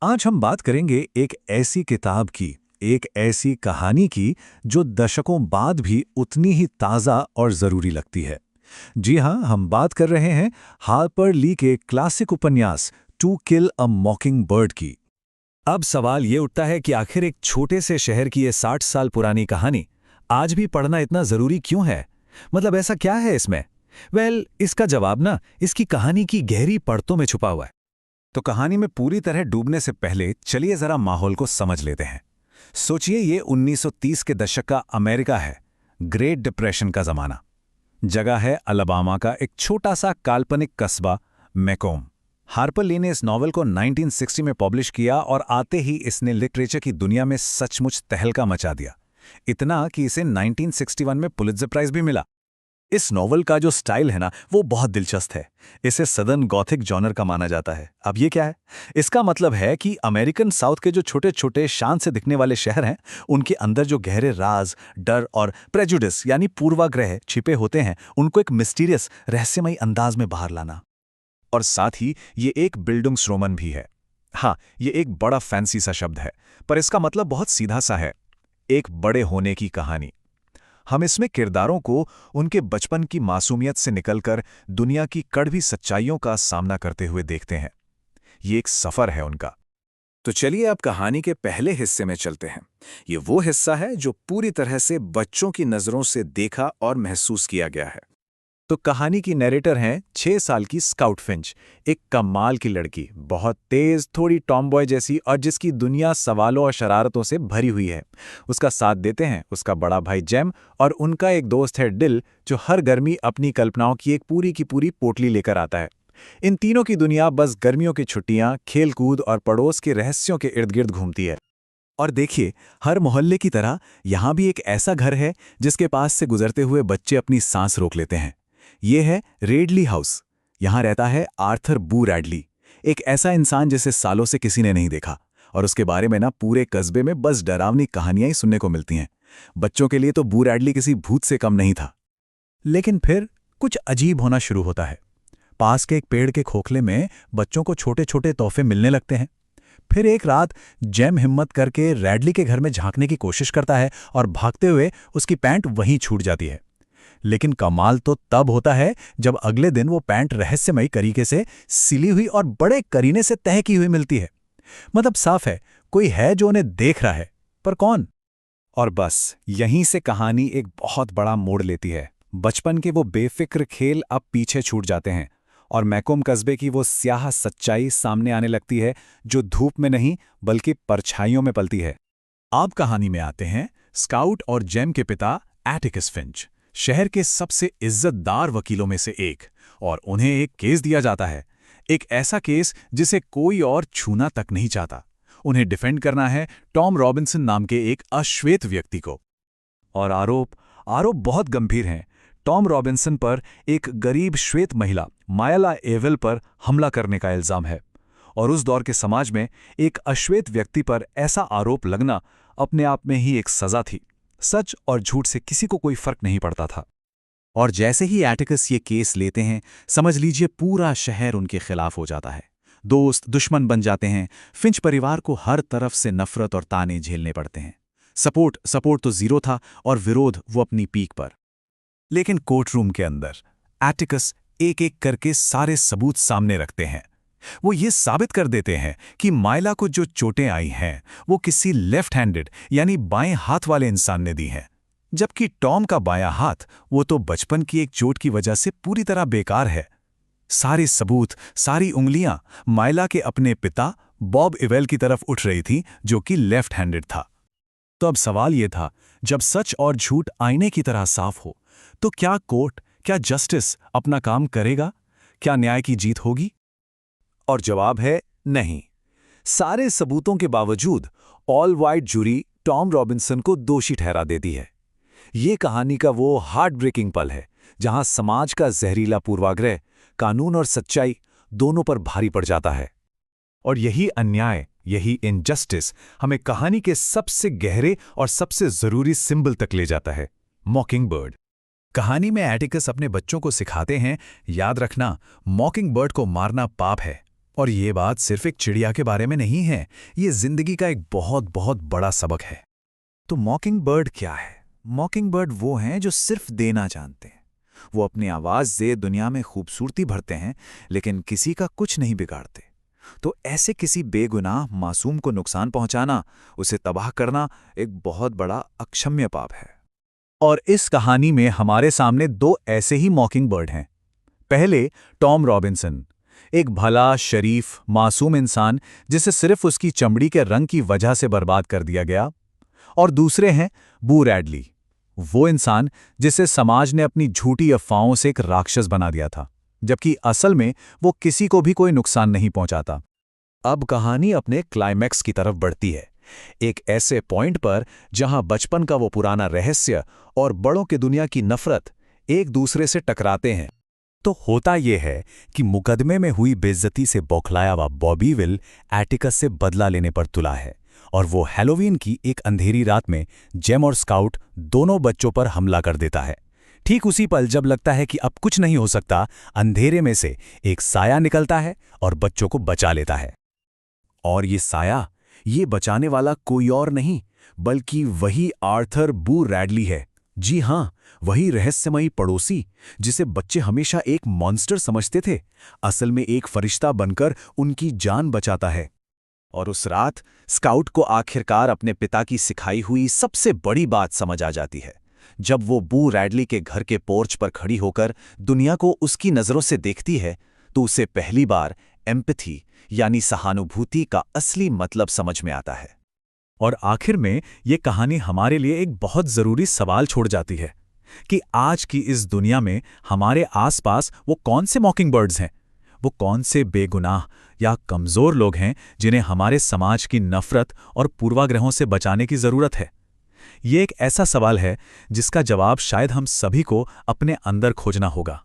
आज हम बात करेंगे एक ऐसी किताब की, एक ऐसी कहानी की जो दशकों बाद भी उतनी ही ताज़ा और ज़रूरी लगती है। जी हाँ, हम बात कर रहे हैं हार्पर ली के क्लासिक उपन्यास टू किल अ मॉकिंग बर्ड की। अब सवाल ये उठता है कि आखिर एक छोटे से शहर की ये 60 साल पुरानी कहानी आज भी पढ़ना इतना ज़रूरी क्यों है? मतलब ऐसा क्या है इसमें? इसका जवाब ना इसकी कहानी की गहरी परतों में छुपा हुआ है। तो कहानी में पूरी तरह डूबने से पहले चलिए जरा माहौल को समझ लेते हैं। सोचिए ये 1930 के दशक का अमेरिका है, ग्रेट डिप्रेशन का जमाना। जगह है अलबामा का एक छोटा सा काल्पनिक कस्बा मैकोम। हार्पर ली ने इस नॉवल को 1960 में पब्लिश किया और आते ही इसने लिटरेचर की दुनिया में सचमुच तहलका मचा दिया। इतना कि इसे 1961 में पुलित्जर प्राइज भी मिला। इस नॉवल का जो स्टाइल है ना वो बहुत दिलचस्प है। इसे सदर्न गॉथिक जॉनर का माना जाता है। अब ये क्या है? इसका मतलब है कि अमेरिकन साउथ के जो छोटे छोटे शान से दिखने वाले शहर हैं, उनके अंदर जो गहरे राज, डर और प्रेजुडिस यानी पूर्वाग्रह छिपे होते हैं, उनको एक मिस्टीरियस रहस्यमयी अंदाज में बाहर लाना। और साथ ही ये एक बिल्डुंग्सरोमन भी है। हाँ, ये एक बड़ा फैंसी सा शब्द है, पर इसका मतलब बहुत सीधा सा है, एक बड़े होने की कहानी। हम इसमें किरदारों को उनके बचपन की मासूमियत से निकलकर दुनिया की कड़वी सच्चाइयों का सामना करते हुए देखते हैं। ये एक सफर है उनका। तो चलिए अब कहानी के पहले हिस्से में चलते हैं। ये वो हिस्सा है जो पूरी तरह से बच्चों की नज़रों से देखा और महसूस किया गया है। तो कहानी की नरेटर हैं 6 साल की स्काउट फिंच, एक कमाल की लड़की, बहुत तेज, थोड़ी टॉमबॉय जैसी और जिसकी दुनिया सवालों और शरारतों से भरी हुई है। उसका साथ देते हैं उसका बड़ा भाई जेम और उनका एक दोस्त है डिल, जो हर गर्मी अपनी कल्पनाओं की एक पूरी की पूरी पोटली लेकर आता है। इन तीनों की दुनिया बस गर्मियों की छुट्टियां, खेलकूद और पड़ोस के रहस्यों के इर्द गिर्द घूमती है। और देखिए, हर मोहल्ले की तरह यहाँ भी एक ऐसा घर है जिसके पास से गुजरते हुए बच्चे अपनी सांस रोक लेते हैं। ये है रेडली हाउस। यहाँ रहता है आर्थर बू रैडली, एक ऐसा इंसान जिसे सालों से किसी ने नहीं देखा, और उसके बारे में ना पूरे कस्बे में बस डरावनी कहानियां ही सुनने को मिलती हैं। बच्चों के लिए तो बू रैडली किसी भूत से कम नहीं था। लेकिन फिर कुछ अजीब होना शुरू होता है। पास के एक पेड़ के खोखले में बच्चों को छोटे छोटे तोहफे मिलने लगते हैं। फिर एक रात जेम हिम्मत करके रैडली के घर में झांकने की कोशिश करता है और भागते हुए उसकी पैंट वहीं छूट जाती है। लेकिन कमाल तो तब होता है जब अगले दिन वो पैंट रहस्यमयी तरीके से सिली हुई और बड़े करीने से तह की हुई मिलती है। मतलब साफ है, कोई है जो उन्हें देख रहा है, पर कौन? और बस यहीं से कहानी एक बहुत बड़ा मोड़ लेती है। बचपन के वो बेफिक्र खेल अब पीछे छूट जाते हैं और मैकोम कस्बे की वो स्याह सच्चाई सामने आने लगती है, जो धूप में नहीं बल्कि परछाइयों में पलती है। आप कहानी में आते हैं स्काउट और जेम के पिता एटिकस फिंच, शहर के सबसे इज्जतदार वकीलों में से एक, और उन्हें एक केस दिया जाता है। एक ऐसा केस जिसे कोई और छूना तक नहीं चाहता। उन्हें डिफेंड करना है टॉम रॉबिन्सन नाम के एक अश्वेत व्यक्ति को। और आरोप आरोप बहुत गंभीर हैं। टॉम रॉबिन्सन पर एक गरीब श्वेत महिला मायला एवेल पर हमला करने का इल्जाम है। और उस दौर के समाज में एक अश्वेत व्यक्ति पर ऐसा आरोप लगना अपने आप में ही एक सजा थी। सच और झूठ से किसी को कोई फर्क नहीं पड़ता था। और जैसे ही एटिकस ये केस लेते हैं, समझ लीजिए पूरा शहर उनके खिलाफ हो जाता है। दोस्त दुश्मन बन जाते हैं। फिंच परिवार को हर तरफ से नफरत और ताने झेलने पड़ते हैं। सपोर्ट तो जीरो था और विरोध वो अपनी पीक पर। लेकिन कोर्ट रूम के अंदर एटिकस एक एक करके सारे सबूत सामने रखते हैं। वो ये साबित कर देते हैं कि माइला को जो चोटें आई हैं वो किसी लेफ्ट हैंडेड यानी बाएं हाथ वाले इंसान ने दी हैं, जबकि टॉम का बायां हाथ वो तो बचपन की एक चोट की वजह से पूरी तरह बेकार है। सारे सबूत, सारी उंगलियां माइला के अपने पिता बॉब इवेल की तरफ उठ रही थी, जो कि लेफ्ट हैंडेड था। तो अब सवाल ये था, जब सच और झूठ आईने की तरह साफ हो, तो क्या कोर्ट, क्या जस्टिस अपना काम करेगा? क्या न्याय की जीत होगी? और जवाब है नहीं। सारे सबूतों के बावजूद all white jury Tom Robinson को दोषी ठहरा देती है। ये कहानी का वो हार्ट ब्रेकिंग पल है जहां समाज का जहरीला पूर्वाग्रह कानून और सच्चाई दोनों पर भारी पड़ जाता है। और यही अन्याय, यही इनजस्टिस हमें कहानी के सबसे गहरे और सबसे जरूरी सिंबल तक ले जाता है, मॉकिंग बर्ड। कहानी में एटिकस अपने बच्चों को सिखाते हैं, याद रखना, मॉकिंग बर्ड को मारना पाप है, और ये बात सिर्फ एक चिड़िया के बारे में नहीं है, ये जिंदगी का एक बहुत बहुत बड़ा सबक है। तो मॉकिंग बर्ड क्या है? मॉकिंग बर्ड वो हैं जो सिर्फ देना जानते हैं। वो अपनी आवाज़ से दुनिया में खूबसूरती भरते हैं, लेकिन किसी का कुछ नहीं बिगाड़ते। तो ऐसे किसी बेगुनाह मासूम को नुकसान पहुंचाना, उसे तबाह करना एक बहुत बड़ा अक्षम्य पाप है। और इस कहानी में हमारे सामने दो ऐसे ही मॉकिंग बर्ड हैं। पहले टॉम रॉबिन्सन, एक भला, शरीफ, मासूम इंसान जिसे सिर्फ उसकी चमड़ी के रंग की वजह से बर्बाद कर दिया गया। और दूसरे हैं बू रैडली, वो इंसान जिसे समाज ने अपनी झूठी अफवाहों से एक राक्षस बना दिया था, जबकि असल में वो किसी को भी कोई नुकसान नहीं पहुंचाता। अब कहानी अपने क्लाइमैक्स की तरफ बढ़ती है, एक ऐसे पॉइंट पर जहां बचपन का वो पुराना रहस्य और बड़ों की दुनिया की नफरत एक दूसरे से टकराते हैं। तो होता यह है कि मुकदमे में हुई बेइज्जती से बौखलाया हुआ बॉबी विल एटिकस से बदला लेने पर तुला है, और वो हैलोवीन की एक अंधेरी रात में जेम और स्काउट दोनों बच्चों पर हमला कर देता है। ठीक उसी पल जब लगता है कि अब कुछ नहीं हो सकता, अंधेरे में से एक साया निकलता है और बच्चों को बचा लेता है। और ये साया, ये बचाने वाला कोई और नहीं बल्कि वही आर्थर बू रैडली है। जी हां, वही रहस्यमयी पड़ोसी जिसे बच्चे हमेशा एक मॉन्स्टर समझते थे, असल में एक फरिश्ता बनकर उनकी जान बचाता है। और उस रात स्काउट को आखिरकार अपने पिता की सिखाई हुई सबसे बड़ी बात समझ आ जाती है। जब वो बू रैडली के घर के पोर्च पर खड़ी होकर दुनिया को उसकी नज़रों से देखती है, तो उसे पहली बार एम्पैथी यानी सहानुभूति का असली मतलब समझ में आता है। और आखिर में ये कहानी हमारे लिए एक बहुत ज़रूरी सवाल छोड़ जाती है कि आज की इस दुनिया में हमारे आसपास वो कौन से मॉकिंग बर्ड्स हैं, वो कौन से बेगुनाह या कमज़ोर लोग हैं जिन्हें हमारे समाज की नफ़रत और पूर्वाग्रहों से बचाने की ज़रूरत है। ये एक ऐसा सवाल है जिसका जवाब शायद हम सभी को अपने अंदर खोजना होगा।